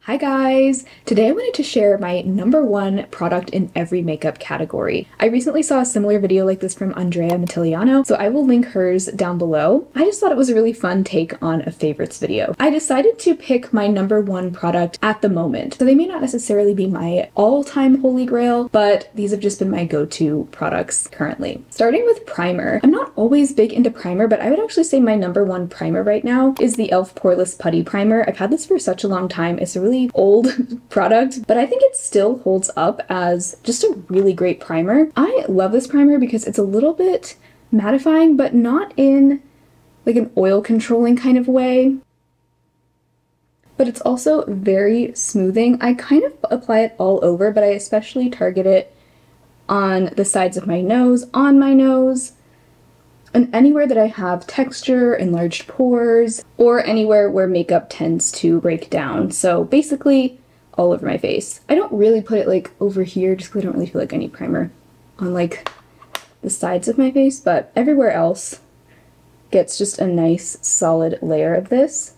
Hi guys! Today I wanted to share my #1 product in every makeup category. I recently saw a similar video like this from Andrea Mattiliano, so I will link hers down below. I just thought it was a really fun take on a favorites video. I decided to pick my #1 product at the moment, so they may not necessarily be my all-time holy grail, but these have just been my go-to products currently. Starting with primer. I'm not always big into primer, but I would actually say my #1 primer right now is the e.l.f. Poreless Putty Primer. I've had this for such a long time. It's a really old product, but I think it still holds up as just a really great primer. I love this primer because it's a little bit mattifying, but not in like an oil controlling kind of way. But it's also very smoothing. I kind of apply it all over, but I especially target it on the sides of my nose, on my nose, and anywhere that I have texture, enlarged pores, or anywhere where makeup tends to break down. So basically all over my face. I don't really put it like over here just because I don't really feel like I need primer on like the sides of my face, but everywhere else gets just a nice solid layer of this.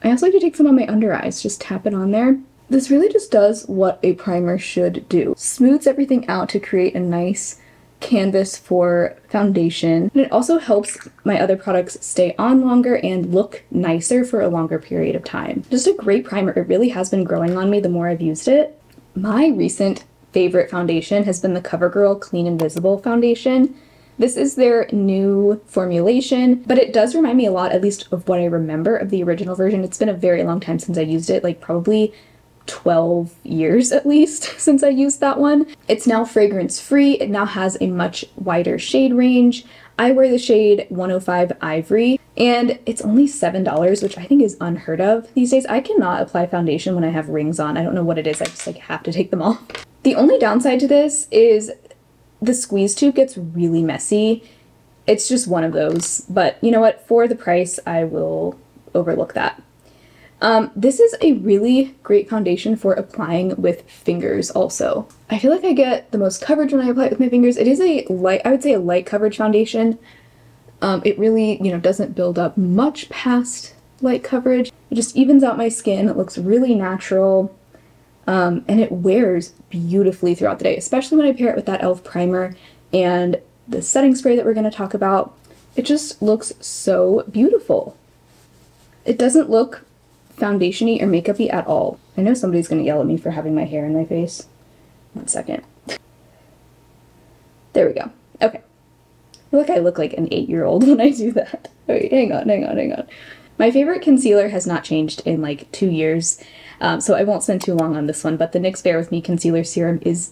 I also like to take some on my under eyes, just tap it on there. This really just does what a primer should do. Smooths everything out to create a nice canvas for foundation, and it also helps my other products stay on longer and look nicer for a longer period of time. Just a great primer. It really has been growing on me the more I've used it. My recent favorite foundation has been the CoverGirl Clean Invisible foundation. This is their new formulation, but it does remind me a lot, at least of what I remember of the original version. It's been a very long time since I used it, like probably 12 years at least since I used that one. It's now fragrance free. It now has a much wider shade range. I wear the shade 105 Ivory, and it's only $7, which I think is unheard of these days. I cannot apply foundation when I have rings on. I don't know what it is. I just like have to take them off. The only downside to this is the squeeze tube gets really messy. It's just one of those, but you know what? For the price, I will overlook that. This is a really great foundation for applying with fingers also. I feel like I get the most coverage when I apply it with my fingers. It is a light, I would say a light coverage foundation. It really, doesn't build up much past light coverage. It just evens out my skin. It looks really natural. And it wears beautifully throughout the day, especially when I pair it with that e.l.f. primer and the setting spray that we're going to talk about. It just looks so beautiful. It doesn't look foundation-y or makeup-y at all. I know somebody's gonna yell at me for having my hair in my face. One second. There we go. Okay. I feel like I look like an 8-year-old when I do that. Wait, hang on. My favorite concealer has not changed in like 2 years, so I won't spend too long on this one, but the NYX Bare With Me Concealer Serum is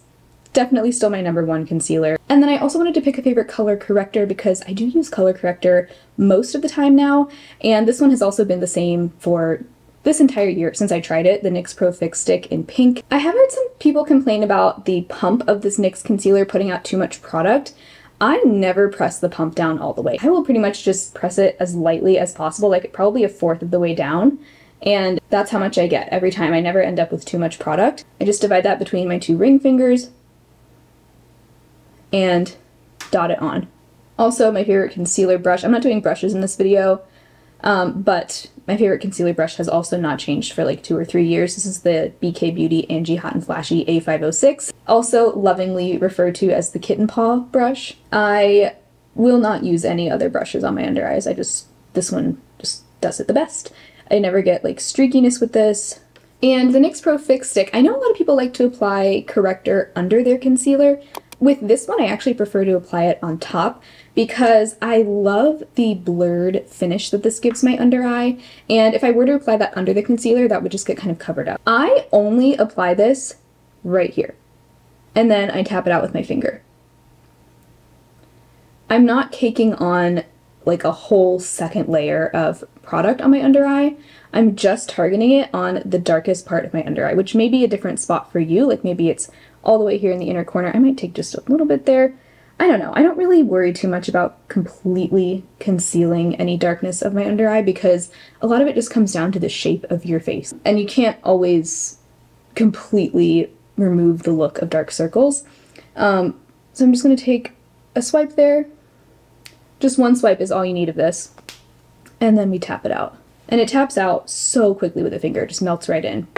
definitely still my #1 concealer. And then I also wanted to pick a favorite color corrector because I do use color corrector most of the time now, and this one has also been the same for this entire year since I tried it, the NYX Pro Fix Stick in pink. I have heard some people complain about the pump of this NYX concealer putting out too much product. I never press the pump down all the way. I will pretty much just press it as lightly as possible, like probably a fourth of the way down, and that's how much I get every time. I never end up with too much product. I just divide that between my 2 ring fingers and dot it on. Also, my favorite concealer brush. I'm not doing brushes in this video, but my favorite concealer brush has also not changed for like 2 or 3 years. This is the BK Beauty Angie Hot and Flashy A506, also lovingly referred to as the kitten paw brush. I will not use any other brushes on my under eyes. This one just does it the best. I never get like streakiness with this. And the NYX Pro Fix Stick, I know a lot of people like to apply corrector under their concealer. With this one, I actually prefer to apply it on top because I love the blurred finish that this gives my under eye, and if I were to apply that under the concealer, that would just get kind of covered up. I only apply this right here, and then I tap it out with my finger. I'm not caking on like a whole second layer of product on my under eye. I'm just targeting it on the darkest part of my under eye, which may be a different spot for you, like maybe it's all the way here in the inner corner. I might take just a little bit there. I don't know. I don't really worry too much about completely concealing any darkness of my under eye because a lot of it just comes down to the shape of your face. And you can't always completely remove the look of dark circles. So I'm just going to take a swipe there. Just one swipe is all you need of this. And then we tap it out. And it taps out so quickly with a finger. It just melts right in.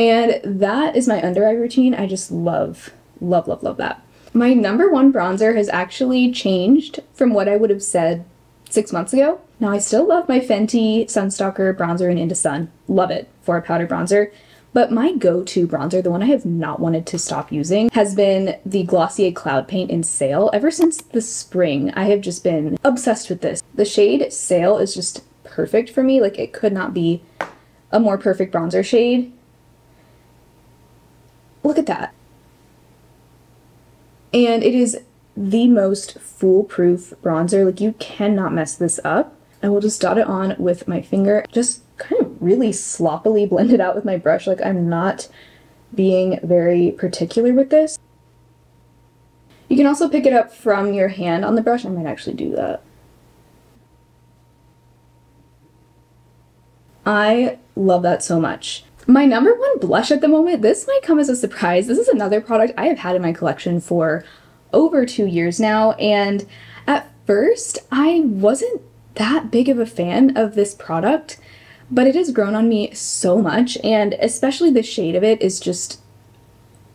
And that is my under eye routine. I just love, love, love, love that. My number one bronzer has actually changed from what I would have said 6 months ago. Now I still love my Fenty Sunstalker bronzer in Into Sun. Love it for a powder bronzer. But my go-to bronzer, the one I have not wanted to stop using, has been the Glossier Cloud Paint in Sail. Ever since the spring, I have just been obsessed with this. The shade Sail is just perfect for me. Like, it could not be a more perfect bronzer shade. Look at that. And it is the most foolproof bronzer. Like, you cannot mess this up. I will just dot it on with my finger. Just kind of really sloppily blend it out with my brush. Like, I'm not being very particular with this. You can also pick it up from your hand on the brush. I might actually do that. I love that so much. My number one blush at the moment, this might come as a surprise. This is another product I have had in my collection for over 2 years now, and at first I wasn't that big of a fan of this product, but it has grown on me so much, and especially the shade of it is just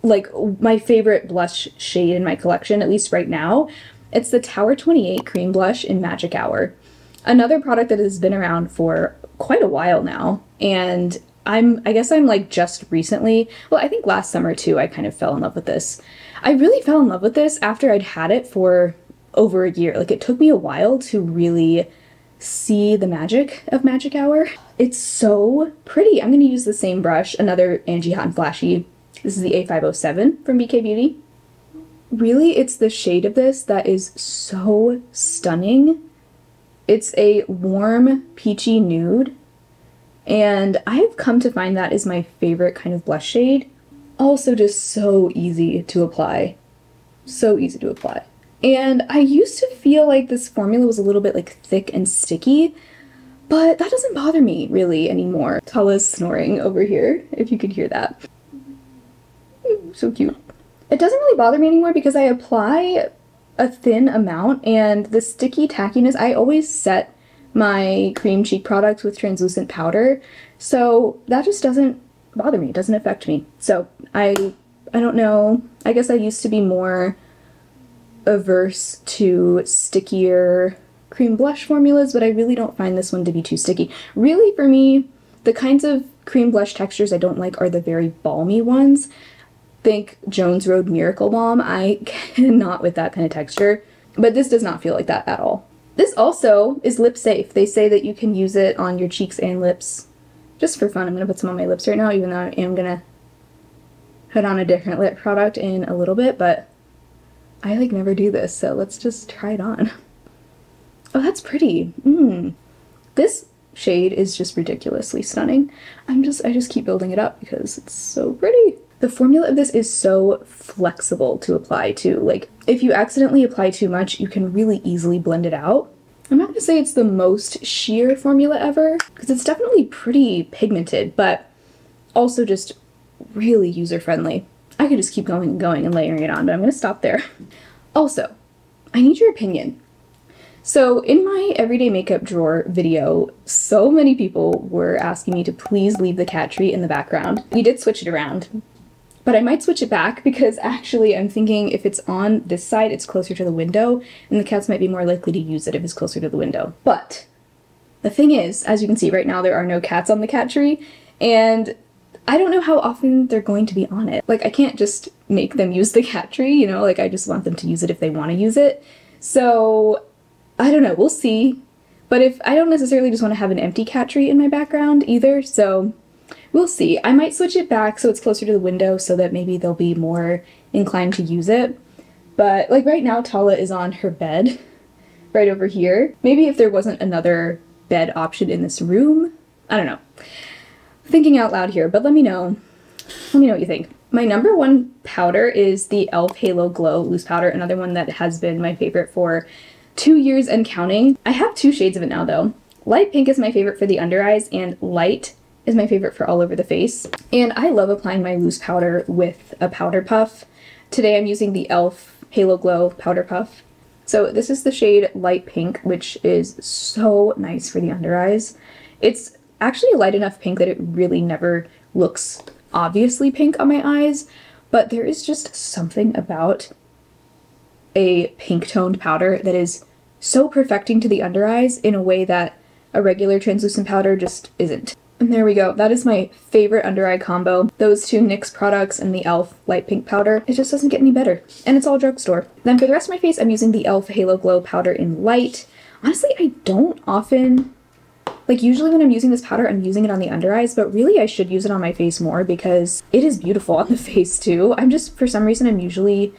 like my favorite blush shade in my collection, at least right now. It's the Tower 28 Cream Blush in Magic Hour. Another product that has been around for quite a while now, and I guess I'm like just recently, well, I think last summer too, I kind of fell in love with this. I really fell in love with this after I'd had it for over a year. Like, it took me a while to really see the magic of Magic Hour. It's so pretty. I'm going to use the same brush, another Angie Hot and Flashy. This is the A507 from BK Beauty. Really, it's the shade of this that is so stunning. It's a warm peachy nude, and I have come to find that is my favorite kind of blush shade. Also just so easy to apply. So easy to apply. And I used to feel like this formula was a little bit like thick and sticky, but that doesn't bother me really anymore. Tala's snoring over here, if you could hear that. So cute. It doesn't really bother me anymore because I apply a thin amount, and the sticky tackiness, I always set my cream cheek products with translucent powder, so that just doesn't bother me. It doesn't affect me. So I don't know. I guess I used to be more averse to stickier cream blush formulas, but I really don't find this one to be too sticky. Really, for me, the kinds of cream blush textures I don't like are the very balmy ones. Think Jones Road Miracle Balm. I cannot with that kind of texture, but this does not feel like that at all. This also is lip safe. They say that you can use it on your cheeks and lips just for fun. I'm gonna put some on my lips right now, even though I am gonna put on a different lip product in a little bit, but I like never do this, so let's just try it on. Oh, that's pretty. This shade is just ridiculously stunning. I just keep building it up because it's so pretty. The formula of this is so flexible to apply too. Like, if you accidentally apply too much, you can really easily blend it out. I'm not gonna say it's the most sheer formula ever, because it's definitely pretty pigmented, but also just really user-friendly. I could just keep going and going and layering it on, but I'm gonna stop there. Also, I need your opinion. So in my everyday makeup drawer video, so many people were asking me to please leave the cat tree in the background. We did switch it around, but I might switch it back because actually I'm thinking if it's on this side, it's closer to the window, and the cats might be more likely to use it if it's closer to the window. But the thing is, as you can see right now, there are no cats on the cat tree, and I don't know how often they're going to be on it. Like, I can't just make them use the cat tree, you know, like I just want them to use it if they want to use it. So I don't know, we'll see. But if I don't necessarily just want to have an empty cat tree in my background either, so we'll see. I might switch it back so it's closer to the window so that maybe they'll be more inclined to use it. But like right now, Tala is on her bed right over here. Maybe if there wasn't another bed option in this room, I don't know. Thinking out loud here, but let me know what you think. My number one powder is the e.l.f. Halo Glow Loose Powder, another one that has been my favorite for 2 years and counting. I have 2 shades of it now though. Light pink is my favorite for the under eyes, and light is my favorite for all over the face. And I love applying my loose powder with a powder puff. Today I'm using the e.l.f. Halo Glow Powder Puff. So this is the shade Light Pink, which is so nice for the under eyes. It's actually a light enough pink that it really never looks obviously pink on my eyes, but there is just something about a pink toned powder that is so perfecting to the under eyes in a way that a regular translucent powder just isn't. And there we go. That is my favorite under eye combo. Those two NYX products and the e.l.f. light pink powder. It just doesn't get any better. And it's all drugstore. Then for the rest of my face, I'm using the e.l.f. Halo Glow powder in light. Honestly, I don't often, like usually when I'm using this powder, I'm using it on the under eyes, but really I should use it on my face more because it is beautiful on the face too. I'm just, for some reason, I'm usually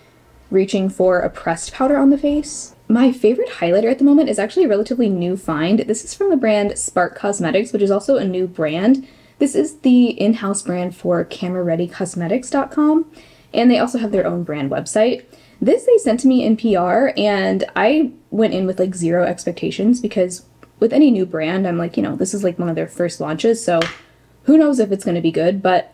reaching for a pressed powder on the face. My favorite highlighter at the moment is actually a relatively new find. This is from the brand Spark Cosmetics, which is also a new brand. This is the in-house brand for camerareadycosmetics.com, and they also have their own brand website. This they sent to me in PR, and I went in with like zero expectations because with any new brand, I'm like, you know, this is like one of their first launches, so who knows if it's going to be good, but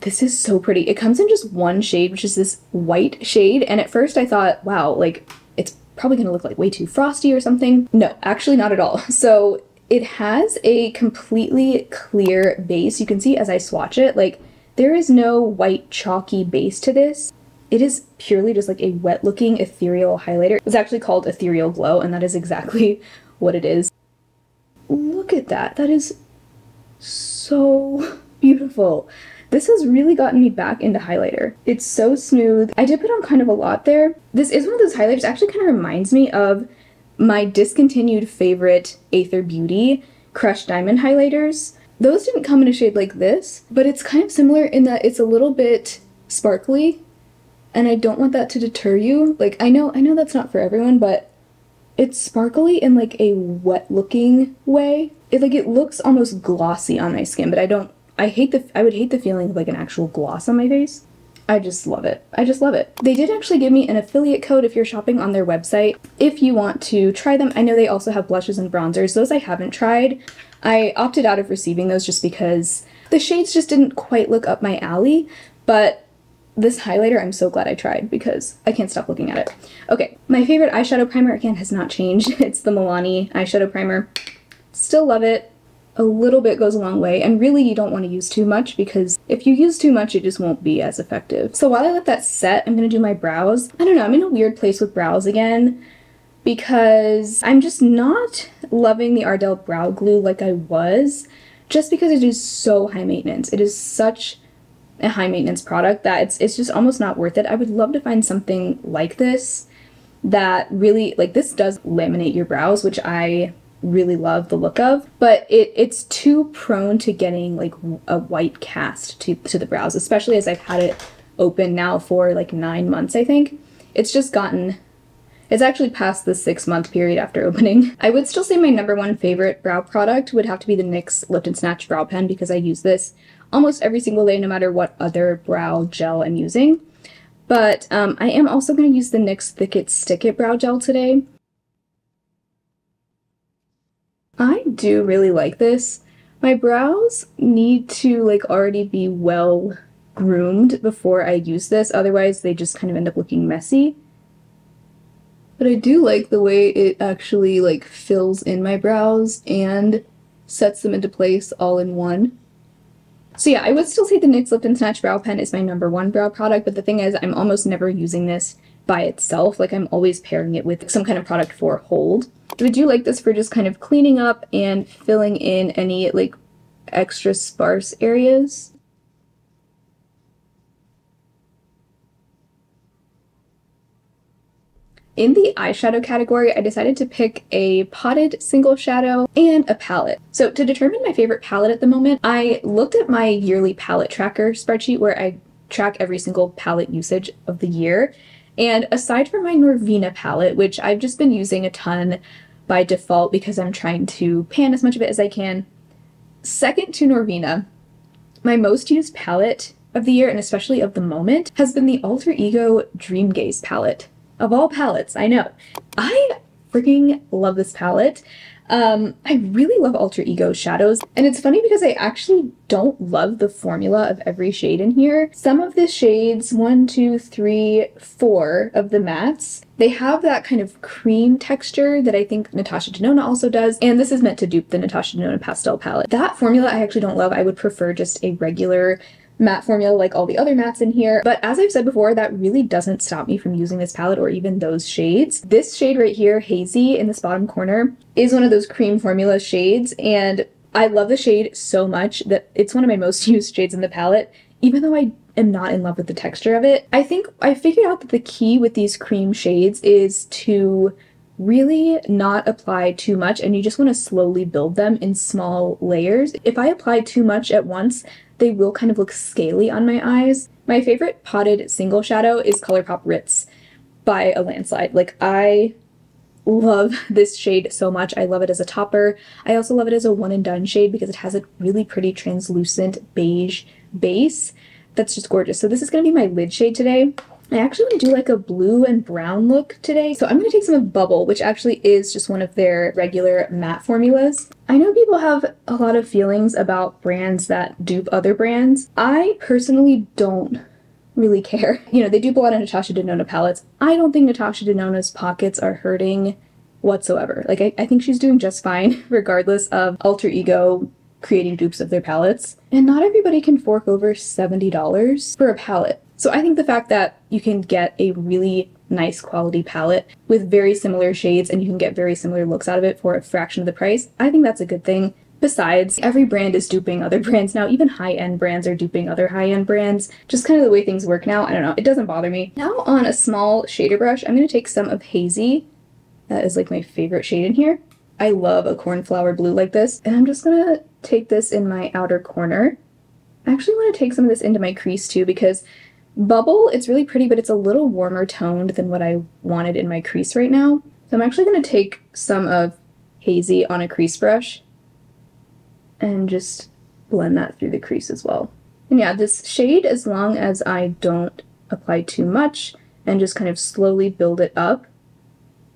this is so pretty. It comes in just one shade, which is this white shade, and at first I thought, wow, like it's probably gonna look like way too frosty or something. No, actually not at all. So it has a completely clear base. You can see as I swatch it, like there is no white chalky base to this. It is purely just like a wet looking ethereal highlighter. It's actually called Ethereal Glow, and that is exactly what it is. Look at that. That is so beautiful. This has really gotten me back into highlighter. It's so smooth. I did put on kind of a lot there. This is one of those highlighters, actually kind of reminds me of my discontinued favorite Aether Beauty Crushed Diamond highlighters. Those didn't come in a shade like this, but it's kind of similar in that it's a little bit sparkly, and I don't want that to deter you. Like, I know that's not for everyone, but it's sparkly in like a wet looking way. It looks almost glossy on my skin, but I would hate the feeling of like an actual gloss on my face. I just love it. I just love it. They did actually give me an affiliate code if you're shopping on their website if you want to try them. I know they also have blushes and bronzers. Those I haven't tried. I opted out of receiving those just because the shades just didn't quite look up my alley, but this highlighter I'm so glad I tried because I can't stop looking at it. Okay, my favorite eyeshadow primer again has not changed. It's the Milani eyeshadow primer. Still love it. A little bit goes a long way, and really you don't want to use too much because if you use too much it just won't be as effective. So while I let that set, I'm going to do my brows. I don't know, I'm in a weird place with brows again because I'm just not loving the Ardell brow glue like I was, just because it is so high maintenance. It is such a high maintenance product that it's just almost not worth it. I would love to find something like this that really, like this does laminate your brows, which I really love the look of, but it's too prone to getting like a white cast to the brows, especially as I've had it open now for like 9 months, I think. It's actually past the 6-month period after opening. I would still say my #1 favorite brow product would have to be the NYX Lift and Snatch Brow Pen because I use this almost every single day no matter what other brow gel I'm using. But I am also going to use the NYX Thick It Stick It Brow Gel today. I do really like this. My brows need to like already be well groomed before I use this, otherwise they just kind of end up looking messy. But I do like the way it actually like fills in my brows and sets them into place all in one. So yeah, I would still say the NYX Lift and Snatch Brow Pen is my #1 brow product, but the thing is I'm almost never using this by itself. Like I'm always pairing it with some kind of product for hold. I do like this for just kind of cleaning up and filling in any like extra sparse areas. In the eyeshadow category, I decided to pick a potted single shadow and a palette. So to determine my favorite palette at the moment, I looked at my yearly palette tracker spreadsheet where I track every single palette usage of the year. And aside from my Norvina palette, which I've just been using a ton by default because I'm trying to pan as much of it as I can, second to Norvina, my most used palette of the year, and especially of the moment, has been the Alter Ego Dream Gaze palette. Of all palettes, I know. I freaking love this palette. I really love Alter Ego shadows, and it's funny because I actually don't love the formula of every shade in here. Some of the shades, 1, 2, 3, 4 of the mattes, they have that kind of cream texture that I think Natasha Denona also does, and this is meant to dupe the Natasha Denona pastel palette. That formula I actually don't love. I would prefer just a regular matte formula like all the other mattes in here. But as I've said before, that really doesn't stop me from using this palette or even those shades. This shade right here, Hazy, in this bottom corner, is one of those cream formula shades, and I love the shade so much that it's one of my most used shades in the palette, even though I am not in love with the texture of it. I think I figured out that the key with these cream shades is to really not apply too much, and you just want to slowly build them in small layers. If I apply too much at once, they will kind of look scaly on my eyes. My favorite potted single shadow is ColourPop Ritz by a landslide. Like, I love this shade so much. I love it as a topper. I also love it as a one and done shade because it has a really pretty translucent beige base that's just gorgeous. So this is going to be my lid shade today. I actually want to do like a blue and brown look today. So I'm going to take some of Bubble, which actually is just one of their regular matte formulas. I know people have a lot of feelings about brands that dupe other brands. I personally don't really care. You know, they dupe a lot of Natasha Denona palettes. I don't think Natasha Denona's pockets are hurting whatsoever. Like, I think she's doing just fine regardless of Alter Ego creating dupes of their palettes. And not everybody can fork over $70 for a palette. So I think the fact that you can get a really nice quality palette with very similar shades and you can get very similar looks out of it for a fraction of the price, I think that's a good thing. Besides, every brand is duping other brands now. Even high-end brands are duping other high-end brands. Just kind of the way things work now. I don't know. It doesn't bother me. Now on a small shader brush, I'm going to take some of Hazy. That is like my favorite shade in here. I love a cornflower blue like this. And I'm just going to take this in my outer corner. I actually want to take some of this into my crease too because Bubble, it's really pretty, but it's a little warmer toned than what I wanted in my crease right now. So I'm actually going to take some of Hazy on a crease brush and just blend that through the crease as well. And yeah, this shade, as long as I don't apply too much and just kind of slowly build it up,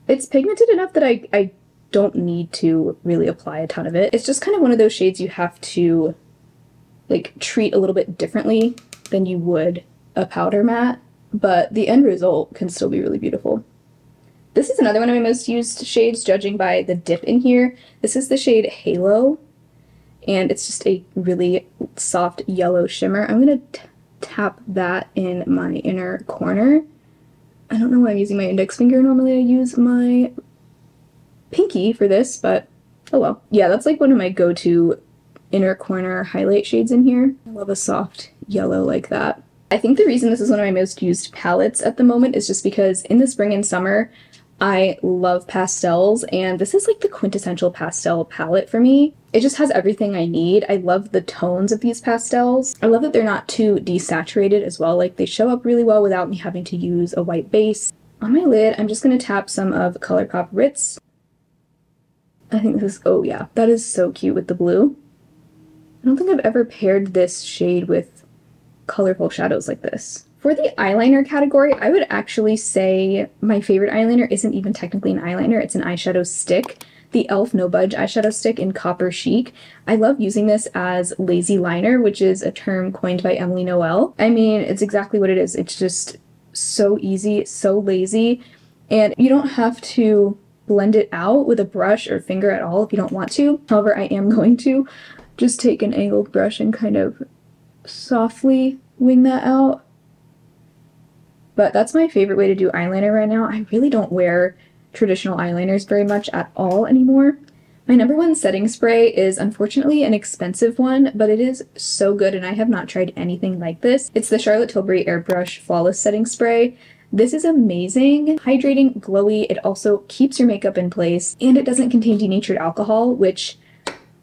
it's pigmented enough that I don't need to really apply a ton of it. It's just kind of one of those shades you have to like treat a little bit differently than you would a powder matte, but the end result can still be really beautiful. This is another one of my most used shades, judging by the dip in here. This is the shade Halo, and it's just a really soft yellow shimmer. I'm going to tap that in my inner corner. I don't know why I'm using my index finger. Normally I use my pinky for this, but oh well. Yeah, that's like one of my go-to inner corner highlight shades in here. I love a soft yellow like that. I think the reason this is one of my most used palettes at the moment is just because in the spring and summer, I love pastels, and this is like the quintessential pastel palette for me. It just has everything I need. I love the tones of these pastels. I love that they're not too desaturated as well. Like, they show up really well without me having to use a white base. On my lid, I'm just going to tap some of ColourPop Ritz. I think this is, oh yeah, that is so cute with the blue. I don't think I've ever paired this shade with colorful shadows like this. For the eyeliner category, I would actually say my favorite eyeliner isn't even technically an eyeliner, it's an eyeshadow stick. The e.l.f. No Budge eyeshadow stick in Copper Chic. I love using this as lazy liner, which is a term coined by Emily Noel. I mean, it's exactly what it is. It's just so easy, so lazy, and you don't have to blend it out with a brush or finger at all if you don't want to. However, I am going to just take an angled brush and kind of softly wing that out. But that's my favorite way to do eyeliner right now. I really don't wear traditional eyeliners very much at all anymore. My number one setting spray is unfortunately an expensive one, but it is so good and I have not tried anything like this. It's the Charlotte Tilbury Airbrush Flawless Setting Spray. This is amazing, hydrating, glowy. It also keeps your makeup in place, and it doesn't contain denatured alcohol, which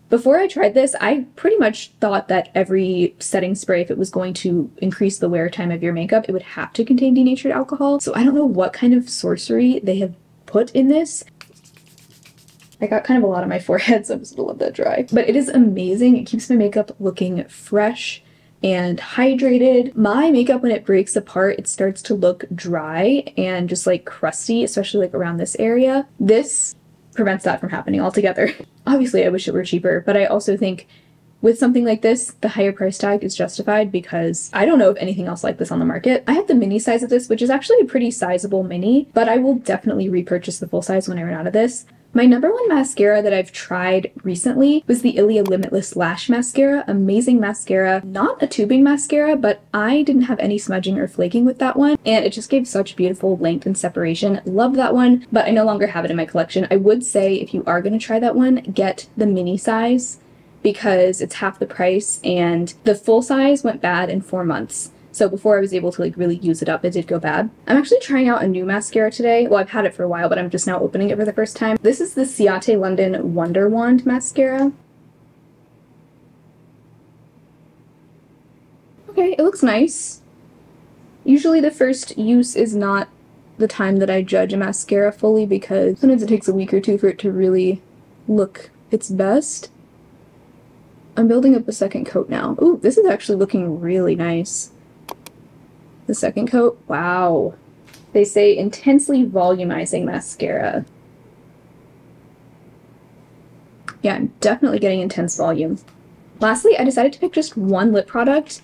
before I tried this, I pretty much thought that every setting spray, if it was going to increase the wear time of your makeup, it would have to contain denatured alcohol. So I don't know what kind of sorcery they have put in this. I got kind of a lot on my forehead, so I'm just gonna let that dry. But it is amazing. It keeps my makeup looking fresh and hydrated. My makeup, when it breaks apart, it starts to look dry and just like crusty, especially like around this area. This prevents that from happening altogether. Obviously, I wish it were cheaper, but I also think with something like this, the higher price tag is justified because I don't know of anything else like this on the market. I have the mini size of this, which is actually a pretty sizable mini, but I will definitely repurchase the full size when I run out of this. My number one mascara that I've tried recently was the Ilia Limitless Lash Mascara. Amazing mascara. Not a tubing mascara, but I didn't have any smudging or flaking with that one, and it just gave such beautiful length and separation. Love that one, but I no longer have it in my collection. I would say if you are going to try that one, get the mini size because it's half the price, and the full size went bad in 4 months. So before I was able to like really use it up, it did go bad. I'm actually trying out a new mascara today. Well, I've had it for a while, but I'm just now opening it for the first time. This is the Ciate London Wonder Wand mascara. Okay, it looks nice. Usually the first use is not the time that I judge a mascara fully because sometimes it takes a week or two for it to really look its best. I'm building up a second coat now. Ooh, this is actually looking really nice. The second coat, wow. They say intensely volumizing mascara. Yeah, I'm definitely getting intense volume. Lastly, I decided to pick just one lip product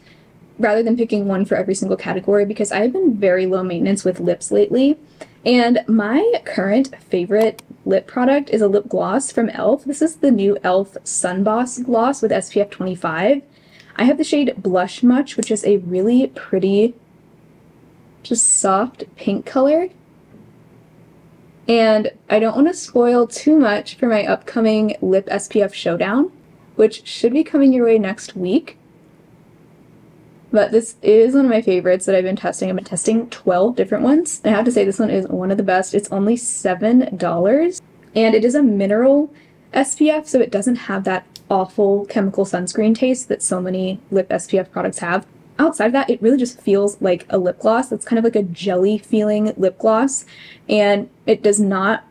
rather than picking one for every single category because I have been very low maintenance with lips lately. And my current favorite lip product is a lip gloss from e.l.f. This is the new e.l.f. Sun Boss gloss with SPF 25. I have the shade Blush Much, which is a really pretty, just soft pink color. And I don't want to spoil too much for my upcoming lip SPF showdown, which should be coming your way next week. But this is one of my favorites that I've been testing. I've been testing 12 different ones. And I have to say this one is one of the best. It's only $7. And it is a mineral SPF, so it doesn't have that awful chemical sunscreen taste that so many lip SPF products have. Outside of that, it really just feels like a lip gloss. It's kind of like a jelly feeling lip gloss, and it does not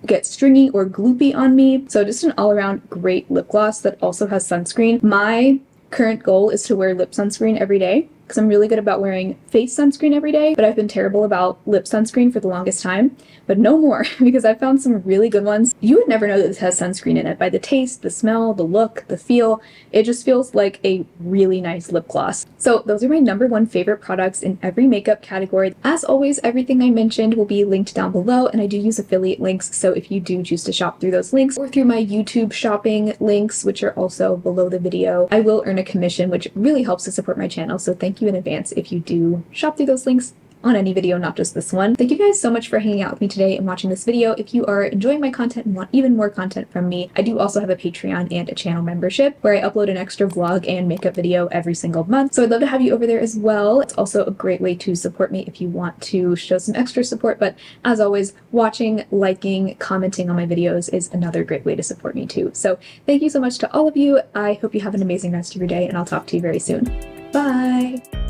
get stringy or gloopy on me. So just an all-around great lip gloss that also has sunscreen. My current goal is to wear lip sunscreen every day because I'm really good about wearing face sunscreen every day, but I've been terrible about lip sunscreen for the longest time. But no more, because I've found some really good ones. You would never know that this has sunscreen in it by the taste, the smell, the look, the feel. It just feels like a really nice lip gloss. So those are my number one favorite products in every makeup category. As always, everything I mentioned will be linked down below, and I do use affiliate links, so if you do choose to shop through those links or through my YouTube shopping links, which are also below the video, I will earn a commission, which really helps to support my channel. So thank you in advance if you do shop through those links on any video, not just this one. Thank you guys so much for hanging out with me today and watching this video. If you are enjoying my content and want even more content from me, I do also have a Patreon and a channel membership where I upload an extra vlog and makeup video every single month. So I'd love to have you over there as well. It's also a great way to support me if you want to show some extra support. But as always, watching, liking, commenting on my videos is another great way to support me too. So thank you so much to all of you. I hope you have an amazing rest of your day, and I'll talk to you very soon. Bye!